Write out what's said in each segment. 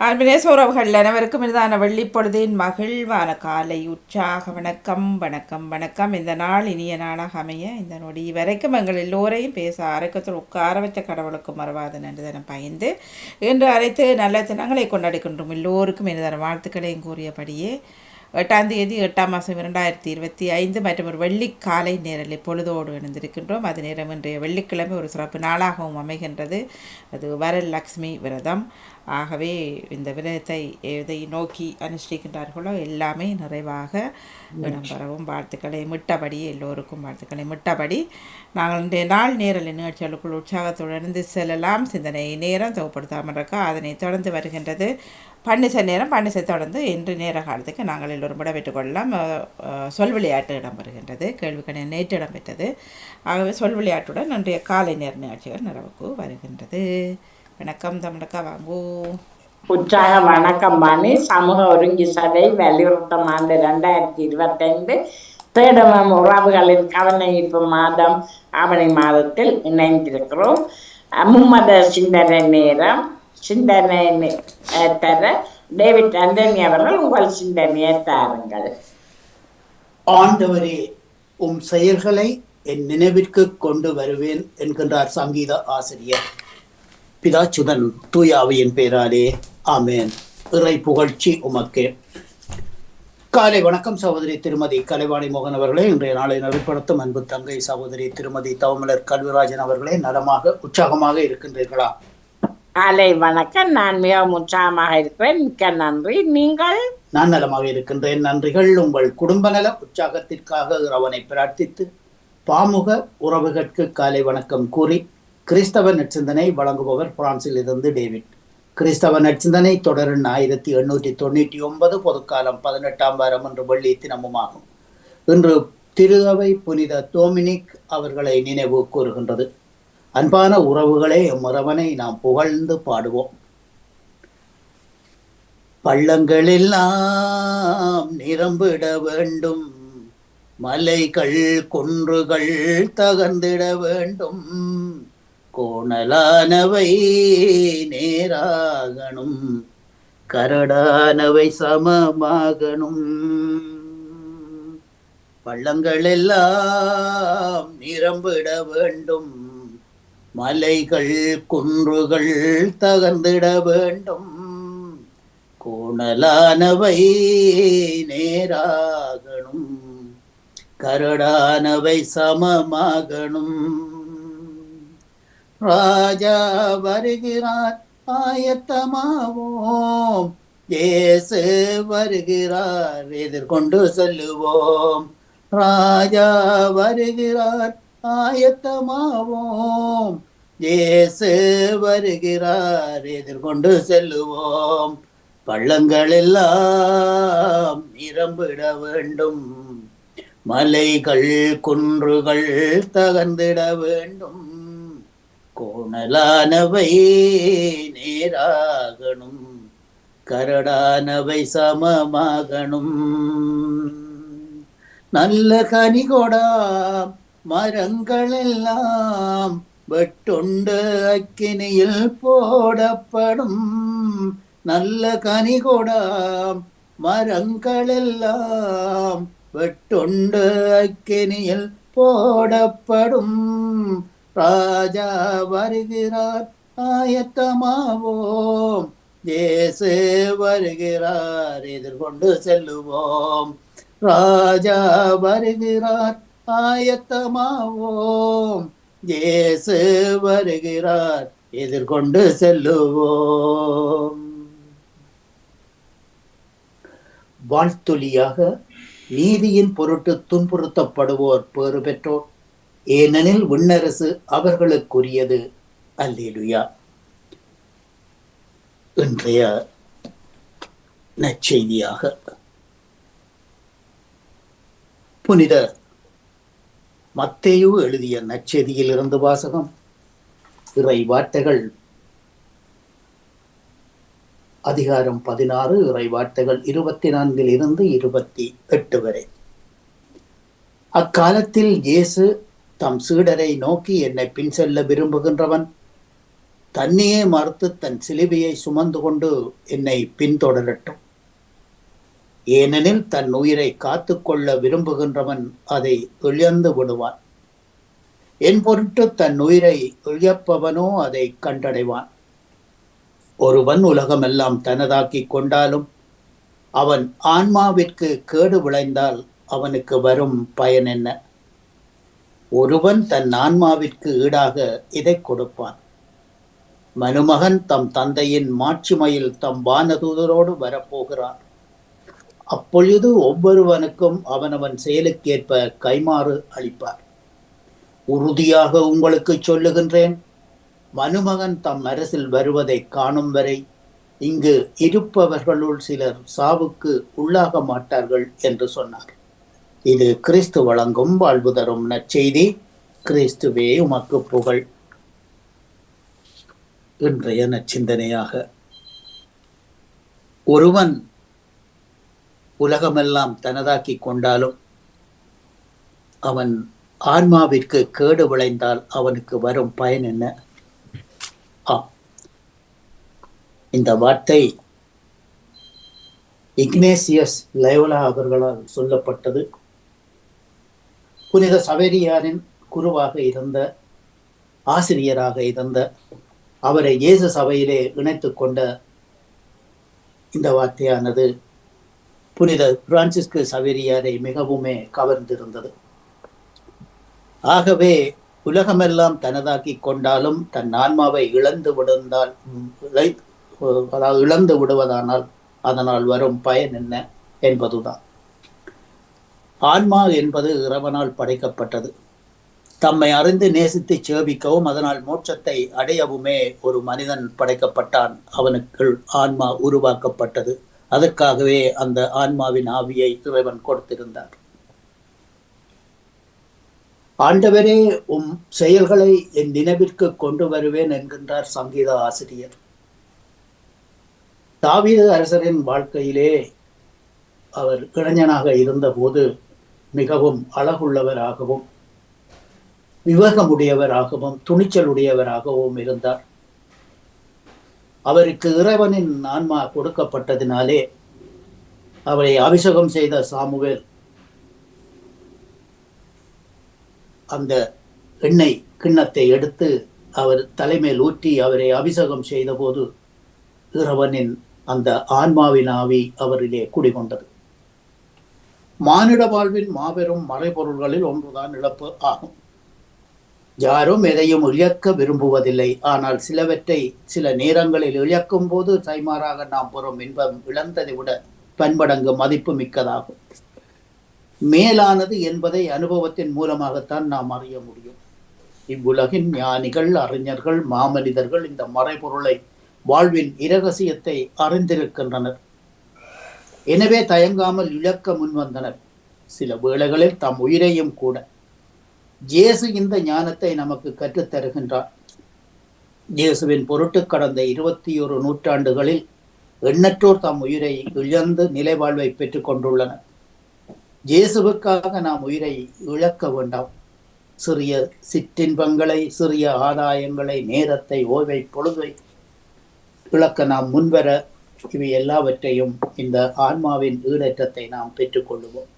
ஆன்மீக உறவுகள் அனைவருக்கும் இனிதான வெள்ளிப்பொழுதின் மகிழ்வான காலை உற்சாக வணக்கம் வணக்கம் வணக்கம். இந்த நாள் இனிய நாளாக அமைய இந்த நொடி வரைக்கும் எங்கள் எல்லோரையும் பேச அரக்கத்தில் உட்கார வச்ச கடவுளுக்கு மறவாத நன்றி தனம் பயந்து இன்று அனைத்து நல்ல தினங்களை கொண்டாடிக்கொண்டும் எல்லோருக்கும் இனிதான வாழ்த்துக்களையும் கூறியபடியே 8 மாதம் 2025 மற்றும் ஒரு வெள்ளிக்காலை நேரலை பொழுதோடு இணைந்திருக்கின்றோம். அது நேரம் இன்றைய வெள்ளிக்கிழமை ஒரு சிறப்பு நாளாகவும் அமைகின்றது. அது வரலட்சுமி விரதம். ஆகவே இந்த விரதத்தை எதை நோக்கி அனுஷ்டிக்கின்றார்களோ எல்லாமே நிறைவாக இடம்பெறவும் வாழ்த்துக்களை மிட்டபடி எல்லோருக்கும் வாழ்த்துக்களை மிட்டபடி நாங்கள் இன்றைய நாள் நேரல் நிகழ்ச்சிகளுக்குள் உற்சாகத்துடன் செல்லலாம். சிந்தனை நேரம் தொகுப்படுத்தாமல் இருக்கா, அதனை தொடர்ந்து வருகின்றது பன்னிசை நேரம். பன்னிசை தொடர்ந்து இன்று நேர காலத்துக்கு நாங்கள் எல்லோரும் விடப்பெற்றுக் கொள்ளலாம். சொல் விளையாட்டு இடம்பெறுகின்றது. கேள்விக்கணி நேற்று இடம்பெற்றது. ஆகவே சொல் விளையாட்டுடன் இன்றைய காலை நேர நிகழ்ச்சிகள் நிறைவுக்கு வருகின்றது. வணக்கம் தமிழக்கா, வாங்கோ. உற்சாக வணக்கம் பாணி. சமூக ஒருங்கி சபை வலியுறுத்தம் ஆண்டு 2025 தேடமம் உறவுகளின் கவன ஈர்ப்பு மாதம் ஆவணி மாதத்தில் இணைந்திருக்கிறோம். மும்மத சிந்தனை நேரம். சிந்தனை தர டேவிட் ஆண்டனி அவர்கள் உங்கள் சிந்தனையை தாருங்கள். ஆண்டவரே, உம் செயல்களை என் நினைவிற்கு கொண்டு வருவேன் என்கின்றார் சங்கீத ஆசிரியர். பிதாச்சுதன் தூயாவியின் பேராலே ஆமேன். இறை புகழ்ச்சி உமக்கே. காலை வணக்கம் சகோதரி திருமதி கலைவாணி மோகன் அவர்களே. இன்றைய நாளை நெறிப்படுத்தும் அன்பு தங்கை சகோதரி திருமதி தவமலர் கல்விராஜன் அவர்களே, நலமாக உற்சாகமாக இருக்கின்றீர்களா? காலை வணக்கம். நான் மிகவும் உற்சாகமாக இருக்கிறேன். மிக்க நன்றி. நீங்கள்? நான் நலமாக இருக்கின்றேன், நன்றிகள். உங்கள் குடும்ப நல உற்சாகத்திற்காக இறைவனை பிரார்த்தித்து பாமுக உறவுகளுக்கு காலை வணக்கம் கூறி கிறிஸ்தவ நற்சிந்தனை வழங்குபவர் பிரான்சில் இருந்து டேவிட். கிறிஸ்தவ நற்சிந்தனை தொடரின் 1899 பொதுக்காலம் 18ஆம் வாரம் என்று வெள்ளி தினமுமாகும். இன்று திரு அவை புனித டொமினிக் அவர்களை நினைவு கூறுகின்றது. அன்பான உறவுகளே, இறைவனை நாம் புகழ்ந்து பாடுவோம். பள்ளங்களெல்லாம் நிரம்பிட வேண்டும், மலைகள் குன்றுகள் தகர்ந்திட வேண்டும், கோணலானவை நேராகணும், கரடானவை சமமாகணும். பள்ளங்களெல்லாம் நிரம்பிட வேண்டும், மலைகள் குன்றுகள் தகர்ந்திட வேண்டும், கோணலானவை நேராகணும், கரடானவை சமமாகணும். ராஜா வருகிறார், ஆயத்தமாவோம், இயேசு வருகிறார், எதிர்கொண்டு செல்லுவோம். ராஜா வருகிறார், ஆயத்தமாவோம், இயேசு வருகிறார், எதிர்கொண்டு செல்லுவோம். பள்ளங்களெல்லாம் நிரம்பிட வேண்டும், மலைகள் குன்றுகள் தகர்ந்திட வேண்டும், கோணலானவை நேராகணும், கரடானவை சமமாகணும். நல்ல கனிகொடா மரங்களெல்லாம் வெட்டுண்டு அக்கினியில் போடப்படும். நல்ல கனிகொடாம் மரங்களெல்லாம் வெட்டுண்டு அக்கினியில் போடப்படும். ராஜா வருகிறார், ஆயத்தமாவோம், இயேசு வருகிறார், எதிர்கொண்டு செல்லுவோம். ராஜா வருகிறார், ஆயத்தமாவோம், இயேசு வருகிறார், எதிர்கொண்டு செல்லுவோம். வாழ்த்தொலியாக நீதியின் பொருட்டு துன்புறுத்தப்படுவோர் பேறு பெற்றோர், ஏனெனில் விண்ணரசு அவர்களுக்குரியது. அல்லேலுயா. இன்றைய நற்செய்தியாக புனித மத்தேயு எழுதிய நற்செய்தியில் இருந்து வாசகம். இறை வார்த்தைகள் அதிகாரம் 16, இறை வார்த்தைகள் 24 இருந்து 28 வரை. அக்காலத்தில் இயேசு தம் சீடரை நோக்கி, என்னை பின் செல்ல விரும்புகின்றவன் தன்னையே மறுத்து தன் சிலுவையை சுமந்து கொண்டு என்னை பின்தொடரட்டும். ஏனெனில் தன் உயிரை காத்துக்கொள்ள விரும்புகின்றவன் அதை இழந்து விடுவான். என் பொருட்டு தன் உயிரை இழப்பவனோ அதை கண்டடைவான். ஒருவன் உலகமெல்லாம் தனதாக்கி கொண்டாலும் அவன் ஆன்மாவிற்கு கேடு விளைந்தால் அவனுக்கு வரும் பயன் என்ன? ஒருவன் தன் ஆன்மாவிற்கு ஈடாக இதை கொடுப்பான். மனுமகன் தம் தந்தையின் மாட்சிமையில் தம் வானதூதரோடு வரப்போகிறார். அப்பொழுது ஒவ்வொருவனுக்கும் அவனவன் செயலுக்கேற்ப கைமாறு அளிப்பார். உறுதியாக உங்களுக்கு சொல்லுகின்றேன், மனுமகன் தம் அரசில் வருவதை காணும் வரை இங்கு இருப்பவர்களுள் சிலர் சாவுக்கு உள்ளாக மாட்டார்கள் என்று சொன்னார். இது கிறிஸ்து வழங்கும் வாழ்வு தரும் நற்செய்தி. கிறிஸ்துவே உமக்கு புகழ். இன்றைய நற்சிந்தனையாக, ஒருவன் உலகமெல்லாம் தனதாக்கி கொண்டாலும் அவன் ஆன்மாவிற்கு கேடு விளைந்தால் அவனுக்கு வரும் பயன் என்ன? இந்த வார்த்தை இக்னேசியஸ் லயோலா அவர்களால் சொல்லப்பட்டது. புனித சவேரியாரின் குருவாக இருந்த, ஆசிரியராக இருந்த, அவரை இயேசு சபையிலே இணைத்து கொண்ட இந்த வார்த்தையானது புனித பிரான்சிஸ்கு சவேரியாரை மிகவுமே கவர்ந்திருந்தது. ஆகவே உலகமெல்லாம் தனதாக்கி கொண்டாலும் தன் ஆன்மாவை இழந்து விடுவதானால் அதனால் வரும் பயன் என்ன என்பதுதான். ஆன்மா என்பது இறைவனால் படைக்கப்பட்டது. தம்மை அறிந்து நேசித்து சேவிக்கவும் அதனால் மோட்சத்தை அடையவுமே ஒரு மனிதன் படைக்கப்பட்டான். அவனுக்குள் ஆன்மா உருவாக்கப்பட்டது. அதற்காகவே அந்த ஆன்மாவின் ஆவியை இறைவன் கொடுத்திருந்தார். ஆண்டவரே, உம் செயல்களை என் நினைவிற்கு கொண்டு வருவேன் என்கின்றார் சங்கீத ஆசிரியர். தாவீது அரசரின் வாழ்க்கையிலே அவர் இளைஞனாக இருந்தபோது மிகவும் அழகுள்ளவராகவும் விவேகமுடையவராகவும் துணிச்சலுடையவராகவும் இருந்தார். அவருக்கு இறைவனின் ஆன்மா கொடுக்கப்பட்டதினாலே அவரை அபிஷேகம் செய்த சாமுவேல் அந்த எண்ணெய் கிண்ணத்தை எடுத்து அவர் தலைமையில் ஊற்றி அவரை அபிஷேகம் செய்த போது இறைவனின் அந்த ஆன்மாவின் ஆவி அவரிலே குடிகொண்டது. மானிட வாழ்வின் மாபெரும் மறைபொருள்களில் ஒன்றுதான் இழப்பு ஆகும். யாரும் எதையும் இழக்க விரும்புவதில்லை. ஆனால் சிலவற்றை சில நேரங்களில் இழக்கும் போது கைமாறாக நாம் பெறும் இன்பம் இழந்ததை விட பன்மடங்கு மதிப்பு மிக்கதாகும். மேலானது என்பதை அனுபவத்தின் மூலமாகத்தான் நாம் அறிய முடியும். இவ்வுலகின் ஞானிகள், அறிஞர்கள், மாமனிதர்கள் இந்த மறைபொருளை, வாழ்வின் இரகசியத்தை அறிந்திருக்கின்றனர். எனவே தயங்காமல் இழக்க முன்வந்தனர். சில வேளைகளில் தம் உயிரையும் கூட. இயேசு இந்த ஞானத்தை நமக்கு கற்றுத் தருகின்றார். இயேசுவின் பொருட்டு கடந்த 21 நூற்றாண்டுகளில் எண்ணற்றோர் தம் உயிரை இழந்து நிலைவாழ்வை பெற்றுக் கொண்டுள்ளனர். இயேசுவுக்காக நாம் உயிரை இழக்க வேண்டாம். சிறிய சிற்றின்பங்களை, சிறிய ஆதாயங்களை, நேரத்தை, ஓய்வை, பொழுதை இழக்க நாம் முன்வர இவை எல்லாவற்றையும் இந்த ஆன்மாவின் ஈடேற்றத்தை நாம் பெற்றுக்கொள்ளுவோம்.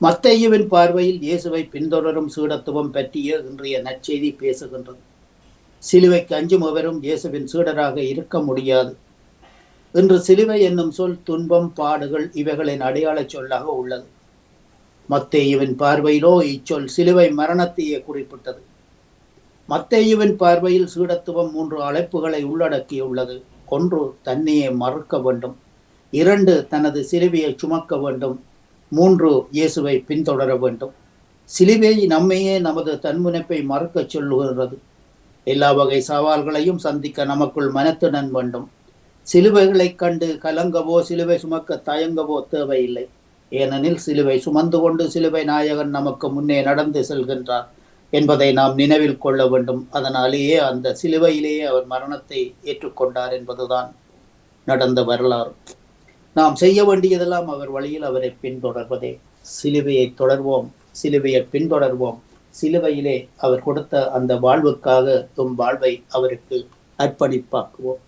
மத்தேயுவின் பார்வையில் இயேசுவை பின்தொடரும் சீடத்துவம் பற்றிய இன்றைய நற்செய்தி பேசுகின்றது. சிலுவைக்கு அஞ்சும் எவரும் இயேசுவின் சீடராக இருக்க முடியாது. இன்று சிலுவை என்னும் சொல் துன்பம், பாடுகள் இவைகளின் அடையாள சொல்லாக உள்ளது. மத்தேயுவின் பார்வையிலோ இச்சொல் சிலுவை மரணத்தையே குறிப்பிட்டது. மத்தேயுவின் பார்வையில் சீடத்துவம் 3 அழைப்புகளை உள்ளடக்கியுள்ளது. 1, தன்னையே மறுக்க வேண்டும். 2, தனது சிலுவையை சுமக்க வேண்டும். 3, இயேசுவை பின்தொடர வேண்டும். சிலுவை நம்மையே நமது தன்முனைப்பை மறுக்க சொல்லுகிறது. எல்லா வகை சவால்களையும் சந்திக்க நமக்குள் மனத்துடன் வேண்டும். சிலுவைகளை கண்டு கலங்கவோ சிலுவை சுமக்க தயங்கவோ தேவையில்லை. ஏனெனில் சிலுவை சுமந்து கொண்டு சிலுவை நாயகன் நமக்கு முன்னே நடந்து செல்கின்றார் என்பதை நாம் நினைவில் கொள்ள வேண்டும். அதனாலேயே அந்த சிலுவையிலேயே அவர் மரணத்தை ஏற்றுக்கொண்டார் என்பதுதான் நடந்த வரலாறு. நாம் செய்ய வேண்டியதெல்லாம் அவர் வழியில் அவரை பின்தொடர்வதே. சிலுவையை தொடர்வோம், சிலுவையை பின்தொடர்வோம். சிலுவையிலே அவர் கொடுத்த அந்த வாழ்வுக்காக வாழ்வை அவருக்கு அர்ப்பணிப்பாக்குவோம்.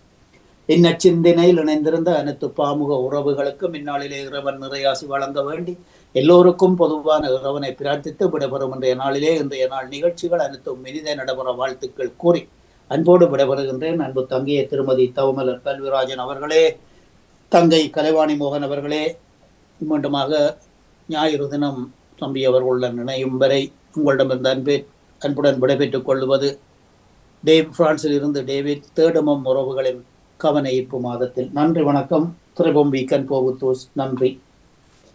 இந்நச்சிந்தனையில் இணைந்திருந்த அனைத்து பாமுக உறவுகளுக்கும் இந்நாளிலே இறைவன் நிறையாசி வழங்க வேண்டி எல்லோருக்கும் பொதுவான இறைவனை பிரார்த்தித்து விடைபெறும் இன்றைய நாள் நிகழ்ச்சிகள் அனைத்தும் இனிதே நடைபெற வாழ்த்துக்கள் கூறி அன்போடு விடைபெறுகின்றேன். அன்பு தங்கையை திருமதி தவமலர் கல்விராஜன் அவர்களே, தங்கை கலைவாணி மோகன் அவர்களே, மீண்டுமாக ஞாயிறு தினம் தம்பி அவர்களுடன் இணையும் வரை உங்களிடமிருந்து அன்புடன் விடைபெற்றுக் கொள்வது பிரான்சில் இருந்து டேவிட். தேடுமம் உறவுகளின் கவன ஈர்ப்பு மாதத்தில். நன்றி, வணக்கம். திரைபம் வீக்கன் போகுத்தூஸ். நன்றி,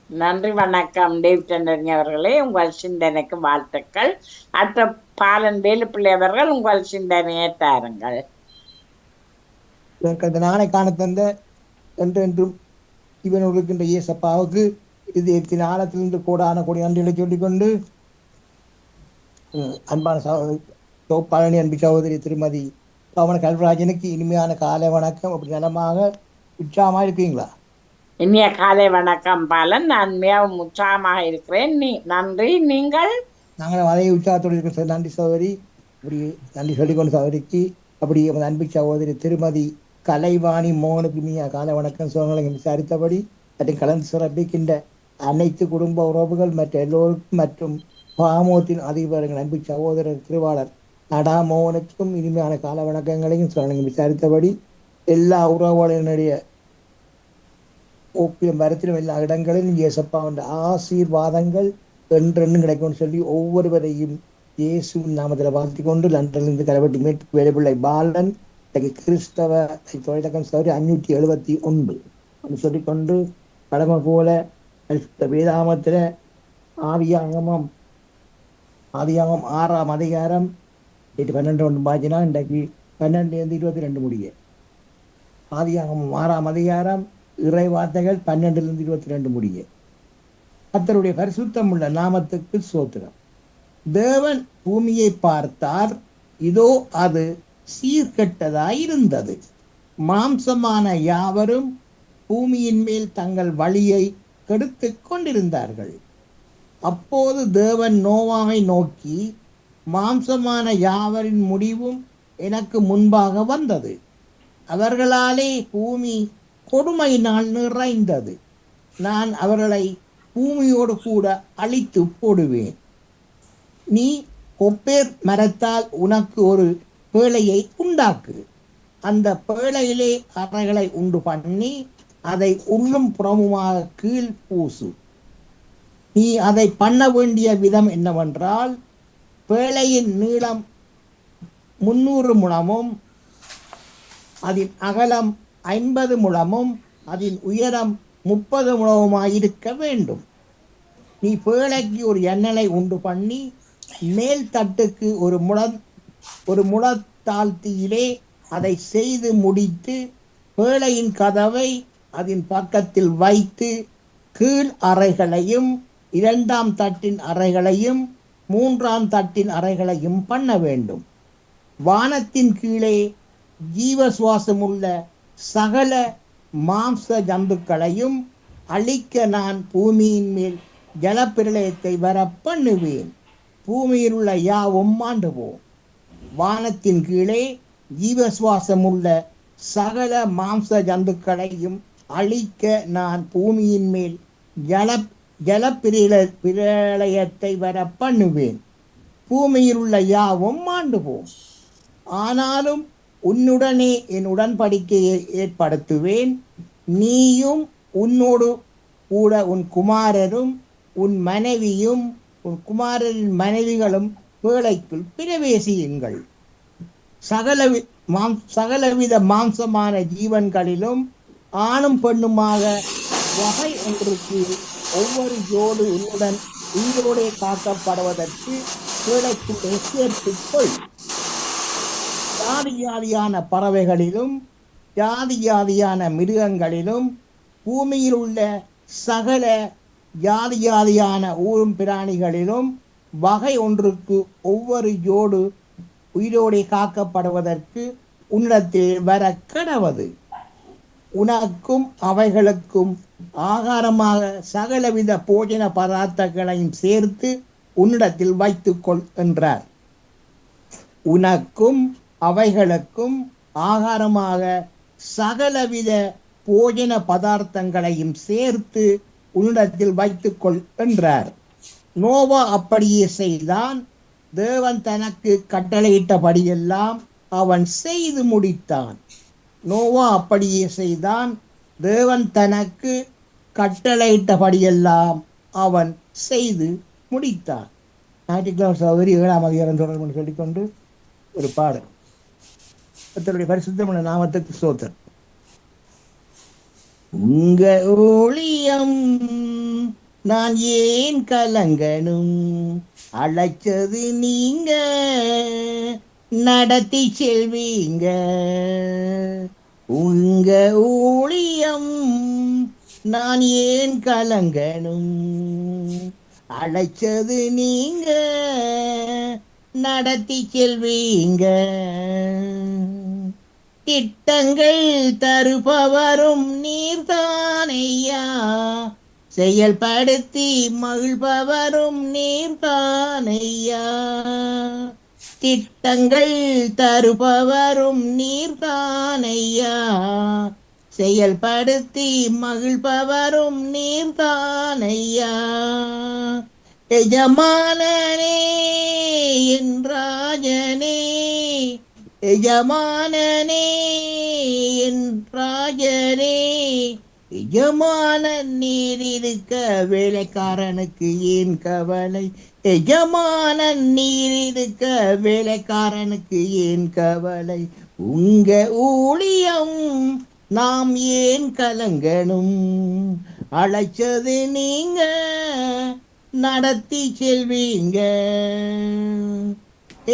நன்றி, வணக்கம். டேவிட் அவர்களே, உங்கள் சிந்தனைக்கு வாழ்த்துக்கள். அடுத்த பாலன் வேலுப்பிள்ளை அவர்கள் உங்கள் சிந்தனையை தாருங்கள். அந்த நாளை காண தந்த என்றென்றும் இவன் இருக்கின்ற இயேசப்பாவுக்கு இதயத்தின் ஆழத்திலிருந்து கோடான கோடி நன்றிகளை சொல்லிக்கொண்டு அன்பான பழனி அன்பு சகோதரி திருமதி பவன கல்வராஜனுக்கு இனிமையான காலை வணக்கம். அப்படி நலமாக உற்சாகமாக இருக்கீங்களா? இனிய காலை வணக்கம் பாலன். நான் மிகவும் உற்சாகமாக இருக்கிறேன். நன்றி. நீங்கள்? நாங்கள் அதே உற்சாகத்தோடு இருக்கிற நன்றி சகோதரி. அப்படி நன்றி சொல்லிக்கொண்டு சகோதரிக்கு அப்படி அன்பு சகோதரி திருமதி கலைவாணி மோகனுக்கு இனிய காலை வணக்கம் சோழங்களை விசாரித்தபடி அதை கலந்து சிறப்பிக்கின்ற அனைத்து குடும்ப உறவுகள் மற்ற எல்லோருக்கும் மற்றும் பாமோத்தின் அதிபர்கள் அன்பு சகோதரர் திருவாளர் நடா மோகனுக்கும் இனிமையான கால வணக்கங்களையும் சோழங்களை விசாரித்தபடி எல்லா உறவுகளினுடைய ஓப்பியம் மரத்திலும் எல்லா இடங்களிலும் இயேசப்பாவின் ஆசீர்வாதங்கள் என்றென்னும் கிடைக்கும்னு சொல்லி ஒவ்வொருவரையும் இயேசுவின் நாமத்தில் வாழ்த்தி கொண்டு லண்டனிலிருந்து கலவட்டி மேற்கு வேலைப்பிள்ளை பாலன் கிறிஸ்தவ தொழிலகம் சரி 571 சொல்லிக்கொண்டு கடமை போல வேதாமத்தில் ஆதியாகமம் 6ஆம் அதிகாரம் 12 பாய்ச்சினா இன்றைக்கு 12-22 முடிய. ஆதியாகமம் 6ஆம் அதிகாரம் இறை வார்த்தைகள் 12-22 முடிய. கர்த்தருடைய பரிசுத்தம் உள்ள நாமத்துக்கு ஸ்தோத்திரம். தேவன் பூமியை பார்த்தார், இதோ அது சீர்கெட்டதாயிருந்தது. மாம்சமான யாவரும் பூமியின் மேல் தங்கள் வழியை கெடுத்து கொண்டிருந்தார்கள். அப்போது தேவன் நோவாவை நோக்கி, மாம்சமான யாவரின் முடிவும் எனக்கு முன்பாக வந்தது. அவர்களாலே பூமி கொடுமையினால் நிறைந்தது. நான் அவர்களை பூமியோடு கூட அழித்து போடுவேன். நீ கொப்பேர் மரத்தால் உனக்கு ஒரு பேழையை உண்டாக்கு. அந்த பேழையிலே அறைகளை உண்டு பண்ணி அதை உள்ளும் புறமுமாக கீழ் பூசு. நீ அதை பண்ண வேண்டிய விதம் என்னவென்றால், பேழையின் நீளம் 300 முழமும் அதன் அகலம் 50 முழமும் அதன் உயரம் 30 முழமுமாயிருக்க வேண்டும். நீ பேழைக்கு ஒரு எண்ணலை உண்டு பண்ணி மேல் தட்டுக்கு ஒரு முழத்தாழ்த்தியிலே அதை செய்து முடித்து பேழையின் கதவை அதன் பக்கத்தில் வைத்து கீழ் அறைகளையும் 2ஆம் தட்டின் அறைகளையும் 3ஆம் தட்டின் அறைகளையும் பண்ண வேண்டும். வானத்தின் கீழே ஜீவ சுவாசமுள்ள சகல மாம்ச ஜந்துக்களையும் அழிக்க நான் பூமியின் மேல் ஜலப்பிரளயத்தை வர பண்ணுவேன். பூமியில் உள்ள யாவும் மாண்டு போம். வானத்தின் கீழே ஜீவசுவாசமுள்ள சகல மாம்ச ஜந்துக்களையும் அழிக்க நான் பூமியின் மேல் ஜலப்பிரளயத்தை வர பண்ணுவேன். பூமியில் உள்ள யாவும் மாண்டு போம். ஆனாலும் உன்னுடனே என் உடன்படிக்கையை ஏற்படுத்துவேன். நீயும் உன்னோடு கூட உன் குமாரரும் உன் மனைவியும் உன் குமாரரின் மனைவிகளும் பேழைக்குள் பிரவேசியுங்கள். சகலவித மாம்சமான ஜீவன்களிலும் ஆணும் பெண்ணுமாக வகை ஒன்றுக்கு ஒவ்வொரு ஜோடு உன்னுடன் உயிரோடே காக்கப்படுவதற்கு பேழைக்குள்ளே சேர்த்துக்கொள். ஜாதி ஜாதியான பறவைகளிலும் ஜாதி ஜாதியான மிருகங்களிலும் பூமியில் உள்ள சகல ஜாதி ஜாதியான ஊரும் பிராணிகளிலும் வகை ஒன்றுக்கு ஒவ்வொரு ஜோடு உயிரோடே காக்கப்படுவதற்கு உன்னிடத்தில் வர கடவது. உனக்கும் அவைகளுக்கும் ஆகாரமாக சகலவித போஜன பதார்த்தங்களையும் சேர்த்து உன்னிடத்தில் வைத்துக்கொள் என்றார். உனக்கும் அவைகளுக்கும் ஆகாரமாக சகலவித போஜன பதார்த்தங்களையும் சேர்த்து உன்னிடத்தில் வைத்துக்கொள் என்றார். நோவா அப்படியே செய்தான். தேவன் தனக்கு கட்டளையிட்டபடியெல்லாம் அவன் செய்து முடித்தான். நோவா அப்படியே செய்தான். தேவன் தனக்கு கட்டளையிட்டபடியெல்லாம் அவன் செய்து முடித்தான். ஞாயிற்றுக்கிழமை சகோதரி 7ஆம் அதிகாரம் தொடர்பு சொல்லிக்கொண்டு ஒரு பாடல். கர்த்தருடைய பரிசுத்தமான நாமத்துக்கு ஸ்தோத்திரம். உங்க ஊழியம் நான் ஏன் கலங்கணும், அழைச்சது நீங்க நடத்தி செல்வீங்க. உங்க ஊழியம் நான் ஏன் கலங்கணும், அழைச்சது நீங்க நடத்தி செல்வீங்க. திட்டங்கள் தருபவரும் நீர்தானையா, செயல்படுத்தி மகிழ்பவரும் நீர்தானையா. திட்டங்கள் தருபவரும் நீர்தானையா, செயல்படுத்தி மகிழ்பவரும் நீர்தானையா. எஜமானனே என் ராஜனே, எஜமானனே என் ராஜனே. எஜமானன் நீர் இருக்க வேலைக்காரனுக்கு ஏன் கவலை, எஜமானன் நீர் இருக்க வேலைக்காரனுக்கு ஏன் கவலை. உங்க ஊழியம் நாம் ஏன் கலங்கணும், அழைச்சது நீங்க நடத்தி செல்வீங்க.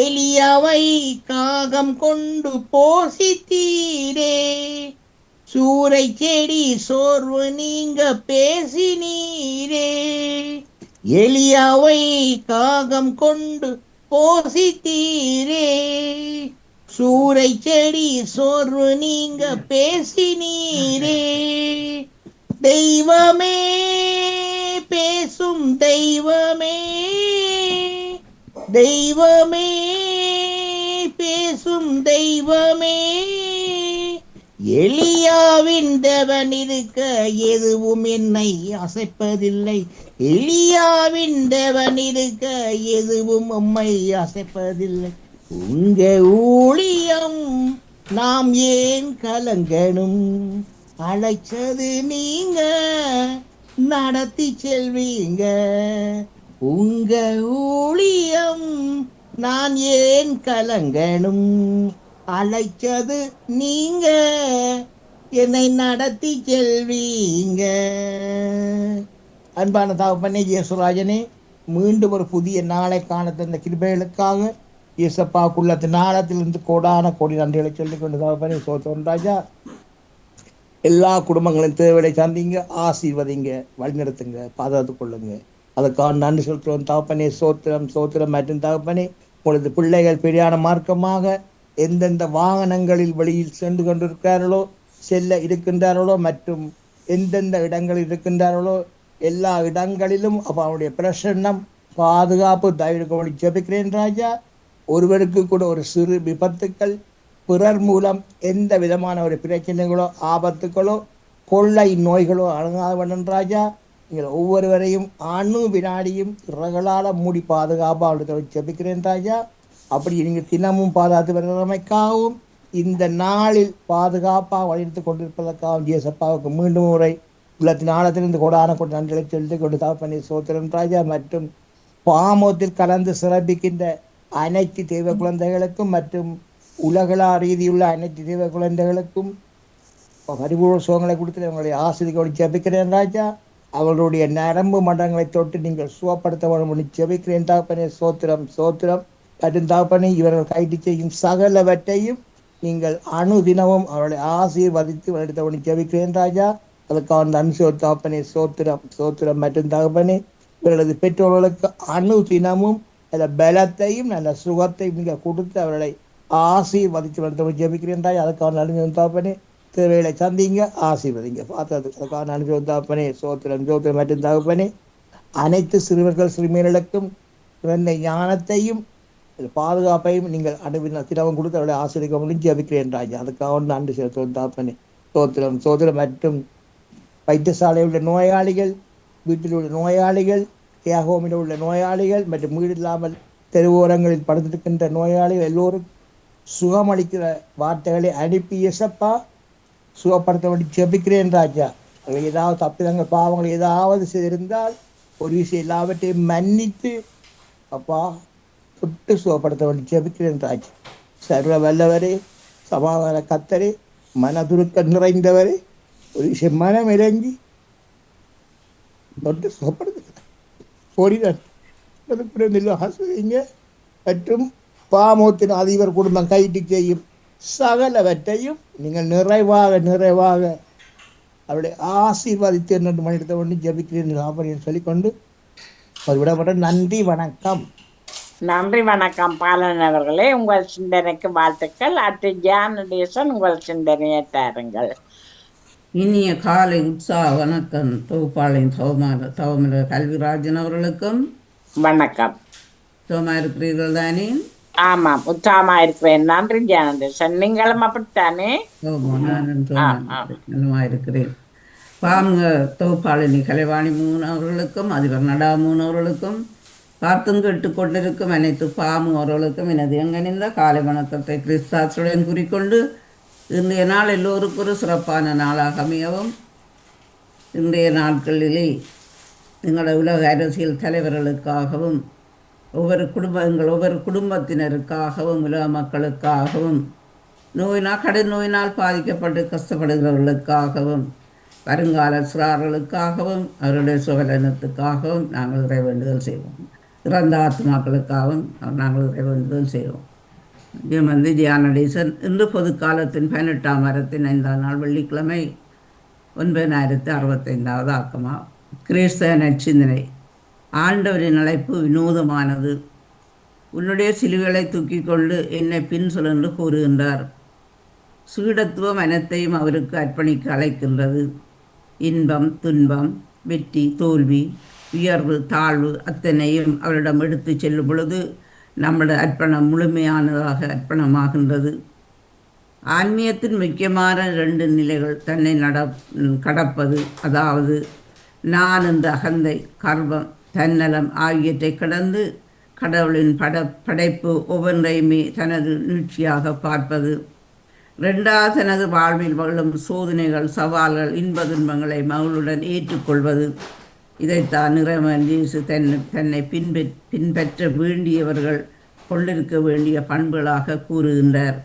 எலியாவை காகம் கொண்டு போசித்தீரே, சூறை செடி சோர்வு நீங்க பேசினீரே. எலியாவை காகம் கொண்டு போசித்தீரே, சூறை செடி சோர்வு நீங்க பேசினீரே. தெய்வமே பேசும் தெய்வமே, தெய்வமே பேசும் தெய்வமே. எலியாவின் தேவன் இருக்க எதுவும் என்னை அசைப்பதில்லை, எலியாவின் தேவன் இருக்க எதுவும் உம்மை அசைப்பதில்லை. உங்க ஊழியம் நாம் ஏன் கலங்கணும், அழைச்சது நீங்க நடத்தி செல்வீங்க. உங்க ஊழியம் நான் ஏன் கலங்கணும், அழைச்சது நீங்க என்னை நடத்தி செல்வீங்க. அன்பான தகப்பனே இயேசுராஜனே, மீண்டும் ஒரு புதிய நாளை காண தந்த கிருபைகளுக்காக இயேசப்பாக்குள்ள நாளத்திலிருந்து கோடான கோடி நன்றிகளை சொல்லிக் கொண்டு தகப்பனே சோத்திரம் ராஜா. எல்லா குடும்பங்களின் தேவையை சந்திங்க, ஆசீர்வதிங்க, வழிநடத்துங்க, பாதுகாத்து கொள்ளுங்க. அதுக்காக நன்றி சொல்கிறோம் தகப்பனே. சோத்திரம் சோத்திரம். மற்றும் தகப்பனே, உங்களது பிள்ளைகள் பெரியான மார்க்கமாக எந்தெந்த வாகனங்களில் வெளியில் சென்று கொண்டிருக்கிறார்களோ, செல்ல இருக்கின்றார்களோ, மற்றும் எந்தெந்த இடங்களில் இருக்கின்றார்களோ எல்லா இடங்களிலும் அவனுடைய பிரசன்னம் பாதுகாப்பு தயவு ஜெபிக்கிறேன் ராஜா. ஒருவருக்கு கூட ஒரு சிறு விபத்துக்கள், பிறர் மூலம் எந்த விதமான ஒரு பிரச்சனைகளோ ஆபத்துகளோ கொள்ளை நோய்களோ அணுகாதவன் ராஜா. நீங்கள் ஒவ்வொருவரையும் அணு வினாடியும் இறகளால் மூடி பாதுகாப்பாக ஜெபிக்கிறேன் ராஜா. அப்படி நீங்கள் தினமும் பாதுகாத்து வருவதற்காகவும் இந்த நாளில் பாதுகாப்பாக வழிநடத்தி கொண்டிருப்பதற்காகவும் இயேசப்பாவுக்கு மீண்டும் முறை உள்ளத்தின் ஆழத்திலிருந்து கொடான கொண்டு நன்றிகளை செலுத்தி கொண்டு தாப்பனி சோத்திரன் ராஜா. மற்றும் பாமோத்தில் கலந்து சிறப்பிக்கின்ற அனைத்து தெய்வ குழந்தைகளுக்கும் மற்றும் உலகளா ரீதியுள்ள அனைத்து தெய்வ குழந்தைகளுக்கும் பரிபூர்ண சுகங்களை கொடுத்து அவங்களுடைய ஆசிரியர்களை ஜெபிக்கிறேன் ராஜா. அவர்களுடைய நரம்பு மண்டலங்களை தொட்டு நீங்கள் சுகப்படுத்த வேண்டும் ஜெபிக்கிறேன் தாப்பனே சோத்திரம் சோத்திரம். மற்றும் தாப்பனே, இவர்கள் கைது செய்யும் சகலவற்றையும் நீங்கள் அணுதினமும் அவர்களை ஆசீர்வதித்து வளர்த்தவனை ஜெபிக்கிறேன் ராஜா. அதுக்காக நன்றி தாப்பனே சோத்திரம் சோத்திரம். மற்றும் தகப்பனே, இவர்களது பெற்றோர்களுக்கு அணுதினமும் நல்ல பலத்தையும் நல்ல சுகத்தையும் நீங்கள் கொடுத்து அவர்களை ஆசீர்வதித்து வளர்த்தவனை ஜெபிக்கிறேன் ராஜா. அதுக்காக நன்றி தாப்பனே. தேவைகளை சந்திங்க, ஆசீர்வதிங்க. பார்த்தது அதுக்காக நன்றி தாப்பனே சோத்திரம் சோத்திரம். மற்றும் தகப்பனே, அனைத்து சிறுவர்கள் சிறுமியர்களுக்கும் சிறந்த ஞானத்தையும் பாதுகாப்பையும் நீங்கள் அனுப்பின தினமும் கொடுத்து அவருடைய ஆசிரியர் முடிஞ்சு ஜபிக்கிறேன் ராஜா. அதுக்காக நன்றி செலுத்துவோம் தாப்பனே. சோத்திரம் சோதரம். மற்றும் வைத்தியசாலையில் உள்ள நோயாளிகள், வீட்டில் உள்ள நோயாளிகள், தியாகோமில் உள்ள நோயாளிகள் மற்றும் வீடு இல்லாமல் தெருவோரங்களில் படுத்திருக்கின்ற நோயாளிகள் எல்லோரும் சுகமளிக்கிற வார்த்தைகளை அனுப்பி இயேசப்பா சுகப்படுத்த வேண்டி ஜெபிக்கிறேன் ராஜா. ஏதாவது தப்பிதங்கள் பாவங்கள் ஏதாவது செய்திருந்தால் ஒரு விஷயம் எல்லாவற்றையும் மன்னித்து அப்பா தொட்டு சுகப்படுத்த வேண்டி ஜெபிக்கிறேன் ராஜா. சர்வ வல்லவரே, சமாதான கத்தரே, மனதுருக்க நிறைந்தவரே, ஒரு விஷயம் மனம் இறங்கி தொட்டு சுகப்படுத்த ஆசிரியங்க மற்றும் பாமோத்தின் அதிபர் குடும்பம் கைட்டு செய்யும் சகலவற்றையும் நீங்கள் நிறைவாக நிறைவாக அவருடைய ஆசீர்வாதித்து என்று மனித ஒன்று ஜபிக்கிறேன் சொல்லிக்கொண்டு ஒரு விடப்பட்ட நன்றி வணக்கம். நன்றி வணக்கம் பாலன் அவர்களே. உங்கள் சிந்தனைக்கு வாழ்த்துக்கள். அடுத்து ஜானடேசன் உங்கள் சிந்தனையை தாருங்கள். இனிய காலை உற்சாக வணக்கம் தொகுப்பாளையம் தவமல கல்விராஜன் அவர்களுக்கும் வணக்கம். சுகமா இருக்கிறீர்கள் தானே? ஆமாம், உற்சாகமா இருக்கிறேன். நன்றி ஜானடேசன். நீங்களும் அப்படித்தானே? நலமா இருக்கிறேன். பாமுக தொகுப்பாளினி கலைவாணி மூன் அவர்களுக்கும் அதிபர் நடா மூன் அவர்களுக்கும் பார்த்தும் கேட்டுக்கொண்டிருக்கும் அனைத்து பாமு அவர்களுக்கும் எனது எங்கணிந்த காலை வணக்கத்தை கிறிஸ்தாசுடன் கூறிக்கொண்டு இன்றைய நாள் எல்லோருக்கும் ஒரு சிறப்பான நாளாக அமையவும், இன்றைய நாட்களிலே எங்களோட உலக அரசியல் தலைவர்களுக்காகவும் ஒவ்வொரு குடும்பத்தினருக்காகவும் உலக மக்களுக்காகவும் கடும் நோயினால் பாதிக்கப்பட்டு கஷ்டப்படுகிறவர்களுக்காகவும் வருங்கால சிறார்களுக்காகவும் அவருடைய சுகநலத்துக்காகவும் நாங்கள் இறைவேண்டுதல் செய்வோம். இறந்த ஆத்மாக்களுக்காகவும் நாங்கள் இறைவேண்டுதல் செய்வோம். ஜியானடேசன் இன்று பொதுக்காலத்தின் 18ஆம் வாரத்தின் 5ஆம் நாள் வெள்ளிக்கிழமை 9065வது ஆக்கமா. கிறிஸ்தவ நற்சிந்தனை. ஆண்டவரின் அழைப்பு வினோதமானது. உன்னுடைய சிலுவைகளை தூக்கி கொண்டு என்னை பின் சொல் என்று கூறுகின்றார். சீடத்துவம் அனைத்தையும் அவருக்கு அர்ப்பணிக்க அழைக்கின்றது. இன்பம், துன்பம், வெற்றி, தோல்வி, உயர்வு, தாழ்வு அத்தனையும் அவரிடம் எடுத்து செல்லும் பொழுது நம்முடைய அர்ப்பணம் முழுமையானதாக அர்ப்பணமாகின்றது. ஆன்மீகத்தின் முக்கியமான 2 நிலைகள் தன்னை கடப்பது, அதாவது நான் என்ற அகந்தை, கர்வம், தன்னலம் ஆகியவற்றை கடந்து கடவுளின் படைப்பு ஒவ்வொன்றையுமே தனது நீட்சியாக பார்ப்பது. 2வது தனது வாழ்வில் வரும் சோதனைகள், சவால்கள், இன்ப துன்பங்களை மகளுடன் ஏற்றுக்கொள்வது. இதைத்தான் இறைவன் இயேசு தன்னை பின்பற்ற வேண்டியவர்கள் கொண்டிருக்க வேண்டிய பண்புகளாக கூறுகின்றார்.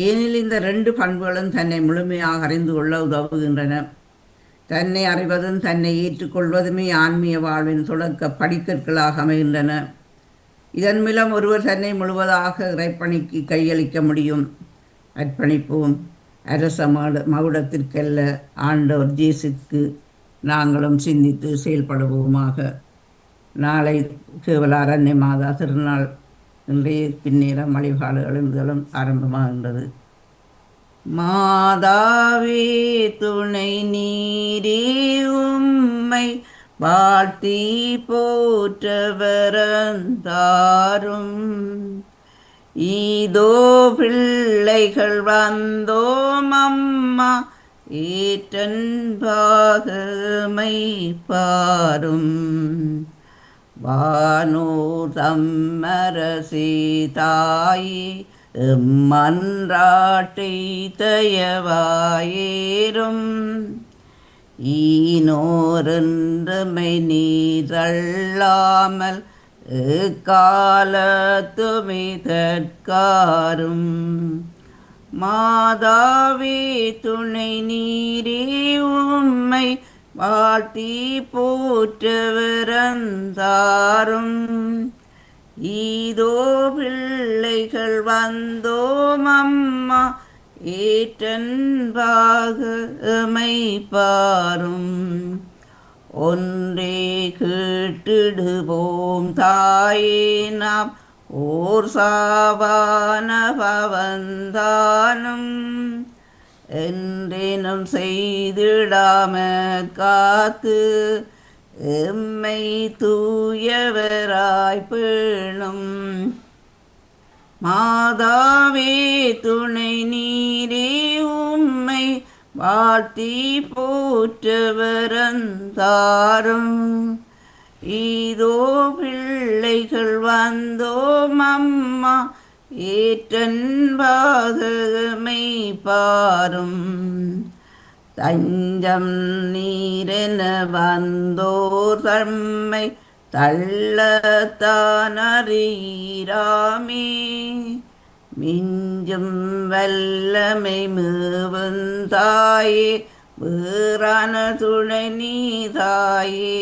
ஏனெனில் இந்த 2 பண்புகளும் தன்னை முழுமையாக அறிந்து கொள்ள உதவுகின்றன. தன்னை அறிவதும் தன்னை ஏற்றுக்கொள்வதுமே ஆன்மீக வாழ்வின் தொடக்க படிக்கற்களாக அமைகின்றன. இதன் மூலம் ஒருவர் தன்னை முழுவதாக இறைப்பணிக்கு கையளிக்க முடியும். அர்ப்பணிப்போம். அரச மகுடத்திற்கல்ல, ஆண்டவர் இயேசுக்கு நாங்களும் சிந்தித்து செயல்படுவோமாக. நாளை கேவலார் அன்னை மாதா திருநாள். இன்றைய பின்னேரம் வழிபாடுகளும் ஆரம்பமாகின்றது. மாதாவே துணை நீரே, உம்மை வாழ்த்தி போற்றவரந்தாரும். ஈதோ பிள்ளைகள் வந்தோம் அம்மா, ஏற்றன்பாகமை பாரும். வானோர் தம்மரசி தாயே, மன்றாட்டை தயவாயேரும். ஈனோரென்றமை நீரல்லாமல் காலத்துமே தற்காரும். மாதாவே துணை நீரே, உம்மை வாழ்த்தி போற்றவரந்தாரும். ஈதோ பிள்ளைகள் வந்தோம் அம்மா, ஏற்றன்பாகமை பாரும். ஒன்றே கேட்டிடுவோம் தாயே, நாம் ஓர் சாவான பவந்தானும் என்றேனும் செய்திடாம காத்து எம்மை தூயவராய் பேணும் மாதாவே துணை நீரே உம்மை வாழ்த்தி போற்றவரந்தாரும் இதோ பிள்ளைகள் வந்தோம் அம்மா ஏற்றன்பாகமை பாரும் தஞ்சம் நீரென வந்தோர் தம்மை தள்ளத்தான் அறியீராமே மிஞ்சும் வல்லமை மேவுந்தாயே வேறான துணை நீதாயே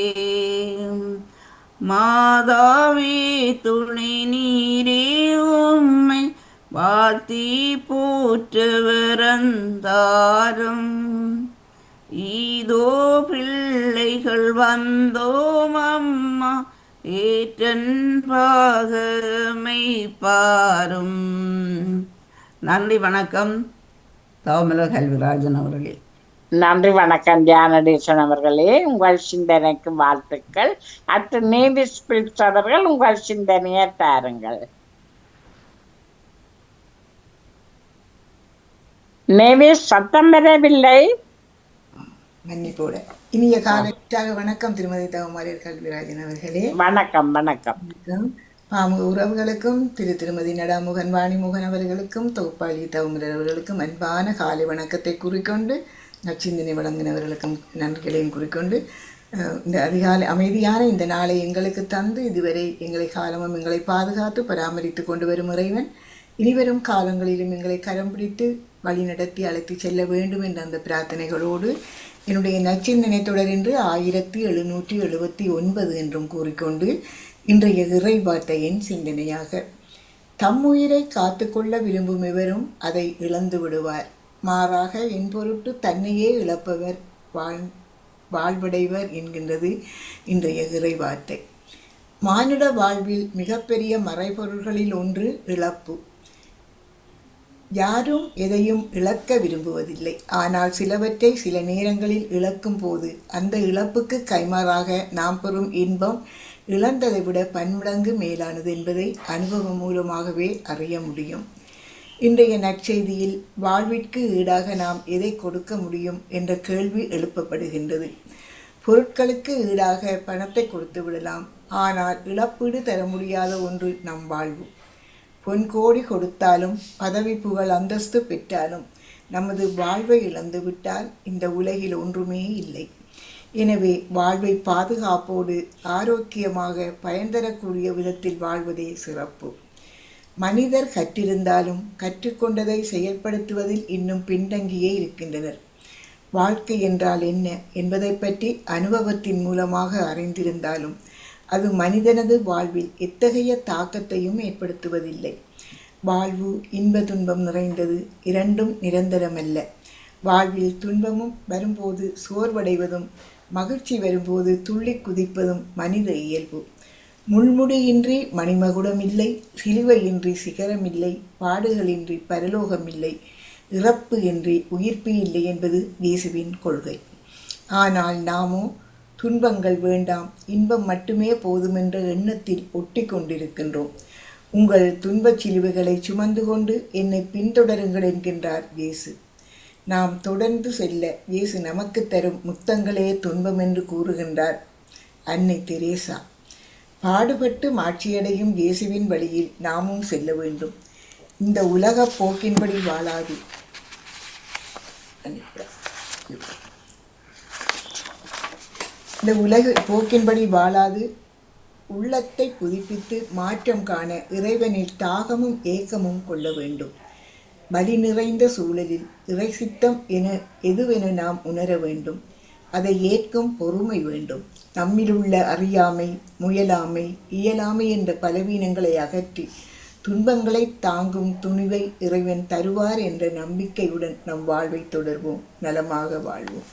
மாதாவே துணை நீரே உம்மை வாழ்த்தி போற்றவரந்தாரும் இதோ பிள்ளைகள் வந்தோம் அம்மா ஏற்றன்பாகமை பாரும். நன்றி வணக்கம். தவமல கல்விராஜன் அவர்களே. நன்றி வணக்கம் தியானடேசன் அவர்களே, உங்கள் சிந்தனைக்கு வாழ்த்துக்கள். அடுத்து நேவி ஸ்பிரிட்ஸ் அவர்கள் உங்கள் சிந்தனையை தாருங்கள். நேவி சத்தம் வரவில்லை. மன்னிப்போட இனிய காலையாக வணக்கம் திருமதி தவமாரியர் கல்விராஜன் அவர்களே. வணக்கம் வணக்கம். பாமுக உறவுகளுக்கும் திருமதி நடாமுகன் வாணிமுகன் அவர்களுக்கும் தொகுப்பாளி தவமலர் அவர்களுக்கும் அன்பான காலை வணக்கத்தை குறிக்கொண்டு நச்சிந்தினை வழங்கினவர்களுக்கும் நன்றிகளையும் குறிக்கொண்டு இந்த அதிகாலை அமைதியான இந்த நாளை எங்களுக்கு தந்து இதுவரை எங்களை காலமும் எங்களை பாதுகாத்து பராமரித்து கொண்டு வரும் இறைவன் இனிவரும் காலங்களிலும் எங்களை கரம் பிடித்து வழிநடத்தி அழைத்து செல்ல வேண்டும் என்ற அந்த பிரார்த்தனைகளோடு என்னுடைய நச்சிந்தனை தொடர் என்று 1779 என்றும் கூறிக்கொண்டு இன்றைய இறை வார்த்தையின் சிந்தனையாக, தம்முயிரை காத்துக்கொள்ள விரும்பும் எவரும் அதை இழந்து விடுவார், மாறாக என் பொருட்டு தன்னையே இழப்பவர் வாழ்வடைவர் என்கின்றது இன்றைய இறை வார்த்தை. மானுட வாழ்வில் மிகப்பெரிய மறைபொருள்களில் ஒன்று இழப்பு. யாரும் எதையும் இழக்க விரும்புவதில்லை. ஆனால் சிலவற்றை சில நேரங்களில் இழக்கும் போது அந்த இழப்புக்கு கைமாறாக நாம் பெறும் இன்பம் இழந்ததை விட பன்மடங்கு மேலானது என்பதை அனுபவம் மூலமாகவே அறிய முடியும். இன்றைய நற்செய்தியில் வாழ்விற்கு ஈடாக நாம் எதை கொடுக்க முடியும் என்ற கேள்வி எழுப்பப்படுகின்றது. பொருட்களுக்கு ஈடாக பணத்தை கொடுத்து விடலாம், ஆனால் இழப்பீடு தர முடியாத ஒன்று நம் வாழ்வு. பொன்கோடி கொடுத்தாலும் பதவி புகழ் அந்தஸ்து பெற்றாலும் நமது வாழ்வை இழந்துவிட்டால் இந்த உலகில் ஒன்றுமே இல்லை. எனவே வாழ்வை பாதுகாப்போடு ஆரோக்கியமாக பயன் தரக்கூடிய விதத்தில் வாழ்வதே சிறப்பு. மனிதர் கற்றிருந்தாலும் கற்றுக்கொண்டதை செயல்படுத்துவதில் இன்னும் பின்தங்கியே இருக்கின்றனர். வாழ்க்கை என்றால் என்ன என்பதை பற்றி அனுபவத்தின் மூலமாக அறிந்திருந்தாலும் அது மனிதனது வாழ்வில் எத்தகைய தாக்கத்தையும் ஏற்படுத்துவதில்லை. வாழ்வு இன்ப துன்பம் நிறைந்தது, இரண்டும் நிரந்தரமல்ல. வாழ்வில் துன்பமும் வரும்போது சோர்வடைவதும் மகிழ்ச்சி வரும்போது துள்ளி குதிப்பதும் மனித இயல்பு. முள்முடியின்றி மணிமகுடம் இல்லை, சிலுவையின்றி சிகரமில்லை, பாடுகளின்றி பரலோகமில்லை, இறப்பு இன்றி உயிர்ப்பு இல்லை என்பது இயேசுவின் கொள்கை. ஆனால் நாமோ துன்பங்கள் வேண்டாம், இன்பம் மட்டுமே போதுமென்ற எண்ணத்தில் ஒட்டி கொண்டிருக்கின்றோம். உங்கள் துன்பச் சிலுவைகளை சுமந்து கொண்டு என்னை பின்தொடருங்கள் என்கின்றார் இயேசு. நாம் தொடர்ந்து செல்ல இயேசு நமக்கு தரும் முத்தங்களே துன்பம் என்று கூறுகின்றார் அன்னை தெரேசா. பாடுபட்டு மாட்சியடையும் இயேசுவின் வழியில் நாமும் செல்ல வேண்டும். இந்த உலக போக்கின்படி வாழாது இந்த உலக போக்கின்படி வாழாது உள்ளத்தை புதுப்பித்து மாற்றம் காண இறைவனில் தாகமும் ஏக்கமும் கொள்ள வேண்டும். வலி நிறைந்த சூழலில் இறை சித்தம் எதுவென நாம் உணர வேண்டும். அதை ஏற்கும் பொறுமை வேண்டும். நம்மிலுள்ள அறியாமை, முயலாமை, இயலாமை என்ற பலவீனங்களை அகற்றி துன்பங்களை தாங்கும் துணிவை இறைவன் தருவார் என்ற நம்பிக்கையுடன் நம் வாழ்வை தொடர்வோம், நலமாக வாழ்வோம்.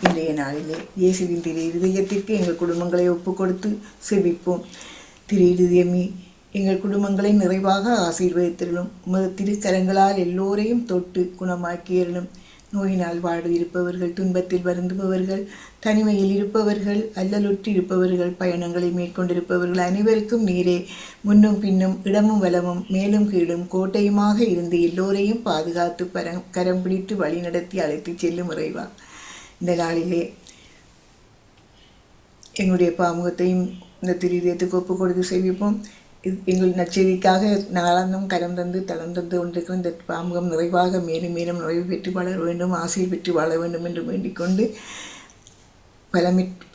இன்றைய நாளிலே இயேசுவின் திரு இருதயத்திற்கு எங்கள் குடும்பங்களை ஒப்பு கொடுத்து செவிப்போம். திரு இருதயமே, எங்கள் குடும்பங்களை நிறைவாக ஆசீர்வதித்தருளும். உமது திருக்கரங்களால் எல்லோரையும் தொட்டு குணமாக்கியருளும். நோயினால் வாடி இருப்பவர்கள், துன்பத்தில் வருந்துபவர்கள், தனிமையில் இருப்பவர்கள், அல்லலுற்று இருப்பவர்கள், பயணங்களை மேற்கொண்டிருப்பவர்கள் அனைவருக்கும் நீரே முன்னும் பின்னும் இடமும் வலமும் மேலும் கீழும் கோட்டையுமாக இருந்து எல்லோரையும் பாதுகாத்து கரம் பிடித்து வழி நடத்தி அழைத்து செல்லும் இறைவா. இந்த நாளிலே எங்களுடைய பாமுகத்தையும் இந்த திரிதயத்துக்கு ஒப்பு கொடுத்து செய்விப்போம். எங்கள் நற்செய்திக்காக நாளாந்தும் கரம் தந்து தளம் தந்து கொண்டிருக்கிற இந்த பாமுகம் நிறைவாக மேலும் மேலும் நிறைவு பெற்று வாழ வேண்டும், ஆசையை பெற்று வாழ வேண்டும் என்று வேண்டிக் கொண்டு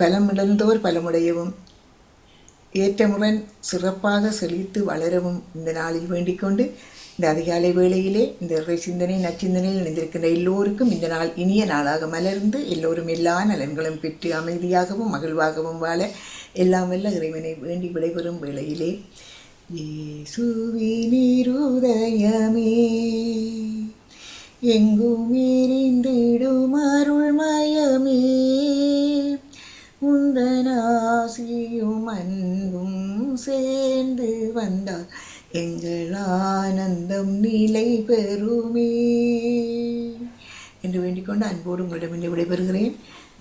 பலமிழந்தோர் பலமுடையவும் ஏற்றமுடன் சிறப்பாக செழித்து வளரவும் இந்த நாளில் வேண்டிக் கொண்டு இந்த அதிகாலை வேளையிலே இந்த இறை சிந்தனை நச்சிந்தனையில் இணைந்திருக்கின்ற எல்லோருக்கும் இந்த நாள் இனிய நாளாக மலர்ந்து எல்லோரும் எல்லா நலன்களும் பெற்று அமைதியாகவும் மகிழ்வாகவும் வாழ எல்லாம் வல்ல இறைவனை வேண்டி விடைபெறும் வேளையிலே இயேசுவின் இருதயமே எங்கும் எரிந்திடும் அருள்மயமே உந்தன் ஆசியும் அன்பும் சேர்ந்து வந்தால் எங்கள் ஆனந்தம் நிலை பெறுமே என்று வேண்டிக்கொண்டு அன்போடு உங்களிடமிருந்து விடைபெறுகிறேன்.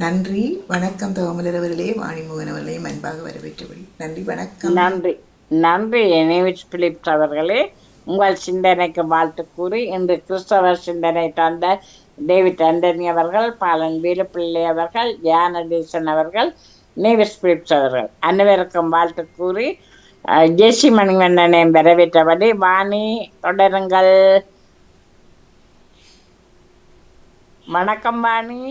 நன்றி, வணக்கம். தவமலர் அவர்களே, வாணிமுகன் அவர்களையும் அன்பாக வரவேற்றபடி நன்றி, வணக்கம். நன்றி நன்றி நேவிஸ் பிலிப்ஸ் அவர்களே. உங்கள் சிந்தனைக்கு வாழ்த்து கூறி இன்று கிறிஸ்தவர் சிந்தனை தந்த டேவிட் ஆண்டனி அவர்கள், பாலன் வேலுப்பிள்ளை அவர்கள், ஜானடேசன் அவர்கள், நேவிஸ் பிலிப்ஸ் அவர்கள் அனைவருக்கும் வாழ்த்து கூறி ஜெசி மணிவண்ணனை வரவேற்றபடி வாணி தொடருங்கள். வணக்கம் வாணி.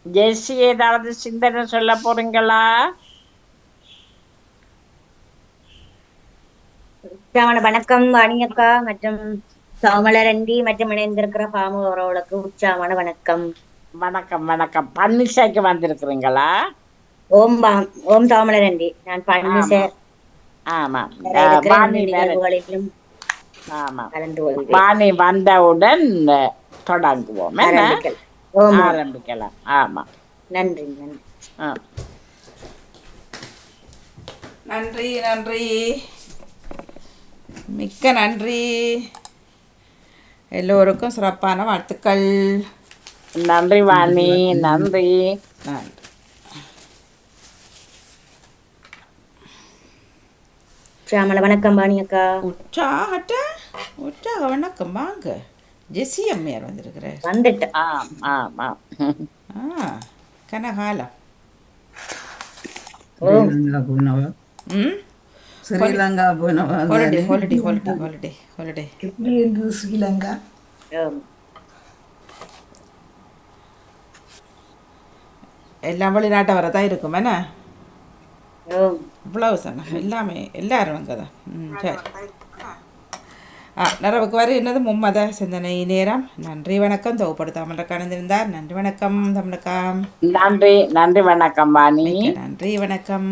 ஜெசி ஏதாவது சிந்தனை சொல்ல போறீங்களா? வணக்கம் வாணியக்கா மற்றும் சோமலரண்டி மற்றும் இணைந்திருக்கிற பாமுகவர்களுக்கு உற்சாகமான வணக்கம். வணக்கம் வணக்கம். பன்னிசைக்கு வந்திருக்கிறீங்களா? ஓம் சோமலரண்டி. நான் பன்னிசை நிகழ்வுகளிலும் கலந்து கொள்வேன். வாணி வந்தவுடன் தொடங்குவோம், ஆரம்பிக்கலாம். ஆமா, நன்றி நன்றி. நன்றி நன்றி, மிக்க நன்றி. எல்லோருக்கும் சிறப்பான வாழ்த்துக்கள். நன்றி வாணி, நன்றி. நன்றி. ஷியாமளா வணக்கம் வாணியக்கா. உற்சாக வணக்கம். வாங்க, ஜெசி அம்மையார் வந்திருக்கிறார். வந்துட்டேன். கனகாலம் ஸ்ரீலங்கா போனவ ஹாலிடே எப்படி இருந்தது ஸ்ரீலங்கா? எல்லாம் வெளிநாட்டை வரதான் இருக்கும் என்ன? இவ்வளவு சொன்ன எல்லாமே எல்லாரும் அங்கே தான். சரி, நிறைவுக்கு வர என்னது மும்மத சிந்தனை நேரம். நன்றி வணக்கம். தொகுப்படுத்தாமல் கலந்திருந்தார். நன்றி வணக்கம் தமிழக்கம். நன்றி நன்றி வணக்கம் வாணி. நன்றி வணக்கம்.